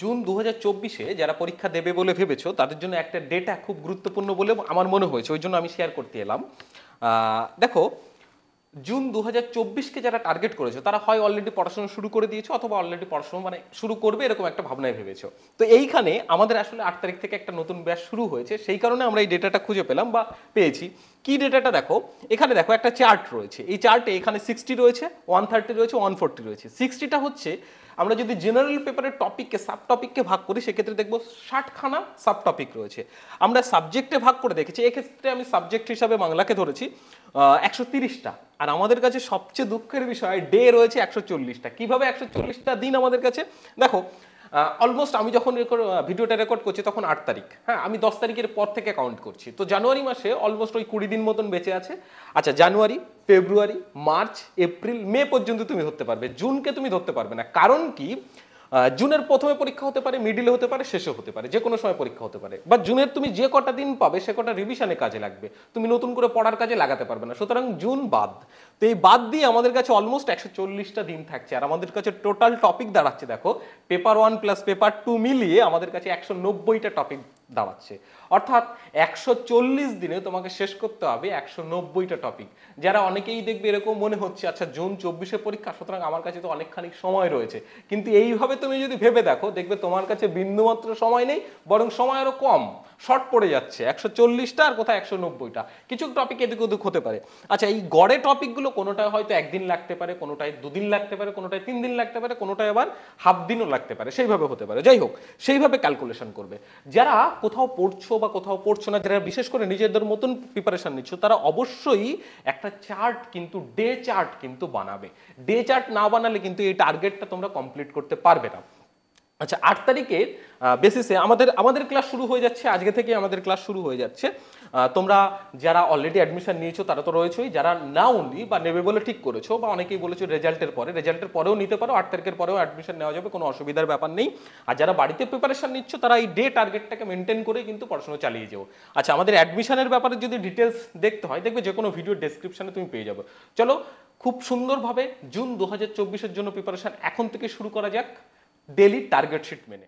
June 2024-এ যারা পরীক্ষা দেবে বলে ভেবেছো তাদের জন্য একটা ডেটা খুব গুরুত্বপূর্ণ বলে আমার মনে হয়েছে, ওই জন্য আমি শেয়ার করতে এলাম। দেখো, জুন 2024-কে যারা টার্গেট করেছো তারা হয় অলরেডি পড়াশোনা শুরু করে দিয়েছো অথবা অলরেডি পড়াশোনা মানে শুরু করবে এরকম একটা ভাবনায় ভেবেছো। তো এইখানে আমাদের আসলে 8 তারিখ থেকে একটা নতুন ব্যাচ শুরু হয়েছে, সেই কারণে আমরা এই ডেটাটা খুঁজে পেলাম বা পেয়েছি। কি ডেটাটা দেখো, এখানে দেখো একটা চার্ট রয়েছে, এই চার্টে এখানে 60 রয়েছে, 130 রয়েছে, 140 রয়েছে। 60টা হচ্ছে আমরা যদি জেনারেল পেপারের টপিককে সাব টপিককে ভাগ করি সেক্ষেত্রে দেখবো 60খানা সাব টপিক রয়েছে। আমরা সাবজেক্টে ভাগ করে দেখেছি, এক্ষেত্রে আমি সাবজেক্ট হিসাবে বাংলাকে ধরেছি 130টা। আর আমাদের কাছে সবচেয়ে দুঃখের বিষয় ডে রয়েছে 140টা। কিভাবে 140টা দিন আমাদের কাছে? দেখো, অলমোস্ট আমি যখন ভিডিওটা রেকর্ড করছি তখন 8 তারিখ, হ্যাঁ আমি 10 তারিখের পর থেকে কাউন্ট করছি, তো জানুয়ারি মাসে অলমোস্ট ওই 20 দিন মতন বেঁচে আছে। আচ্ছা, জানুয়ারি, ফেব্রুয়ারি, মার্চ, এপ্রিল, মে পর্যন্ত তুমি ধরতে পারবে, জুনকে তুমি ধরতে পারবে না। কারণ কি, জুনের প্রথমে পরীক্ষা হতে পারে, মিডিলে হতে পারে, শেষে হতে পারে, যে কোনো সময় পরীক্ষা হতে পারে। বা জুনের তুমি যে কটা দিন পাবে সে কটা রিভিশনে কাজে লাগবে, তুমি নতুন করে পড়ার কাজে লাগাতে পারবে না, সুতরাং জুন বাদ। তো এই বাদ দিয়ে আমাদের কাছে অলমোস্ট 140টা দিন থাকছে। আর আমাদের কাছে টোটাল টপিক দাঁড়াচ্ছে, দেখো পেপার 1 প্লাস পেপার 2 মিলিয়ে আমাদের কাছে 190টা টপিক দাঁড়াচ্ছে। অর্থাৎ 140 দিনে তোমাকে শেষ করতে হবে 190টা টপিক। যারা অনেকেই দেখবে এরকম মনে হচ্ছে আচ্ছা জুন 24-এ পরীক্ষা, সুতরাং আমার কাছে তো অনেকখানি সময় রয়েছে, কিন্তু এইভাবে তুমি যদি ভেবে দেখো দেখবে তোমার কাছে বিন্দুমাত্র সময় নেই, বরং সময় আরো কম, শর্ট পড়ে যাচ্ছে। 140টা আর কোথায় 190টা, কিছু টপিক এদিক ওদিক হতে পারে। আচ্ছা, এই গড়ে টপিকগুলো কোনোটায় হয়তো একদিন লাগতে পারে, কোনোটায় 2 দিন লাগতে পারে, কোনোটায় 3 দিন লাগতে পারে, কোনোটায় আবার হাফ দিনও লাগতে পারে, সেইভাবে হতে পারে। যাই হোক, সেইভাবে ক্যালকুলেশন করবে। যারা কোথাও পড়ছো বা কোথাও পড়ছো না, যারা বিশেষ করে নিজেদের মতন প্রিপারেশন নিচ্ছ, তারা অবশ্যই একটা চার্ট কিন্তু ডে চার্ট কিন্তু বানাবে। ডে চার্ট না বানালে কিন্তু এই টার্গেটটা তোমরা কমপ্লিট করতে পারবে না। আচ্ছা, 8 তারিখের বেসিসে আমাদের ক্লাস শুরু হয়ে যাচ্ছে, আজকে থেকে আমাদের ক্লাস শুরু হয়ে যাচ্ছে। তোমরা যারা অলরেডি অ্যাডমিশন নিয়েছো তারা তো রয়েছেই, যারা নাওনি বা নেবে বলে ঠিক করেছো বা অনেকেই বলেছো রেজাল্টের পরেও নিতে পারো, 8 তারিখের পরেও অ্যাডমিশন নেওয়া যাবে, কোনো অসুবিধার ব্যাপার নেই। আর যারা বাড়িতে প্রিপারেশন নিচ্ছ তারা এই ডে টার্গেটটাকে মেনটেন করে কিন্তু পড়াশোনা চালিয়ে যাও। আচ্ছা, আমাদের অ্যাডমিশনের ব্যাপারে যদি ডিটেলস দেখতে হয় দেখবে যে কোনো ভিডিও ডেসক্রিপশনে তুমি পেয়ে যাবে। চলো, খুব সুন্দরভাবে জুন 2024-এর জন্য প্রিপারেশন এখন থেকে শুরু করা যাক, ডেলি টার্গেট শিট মেনে।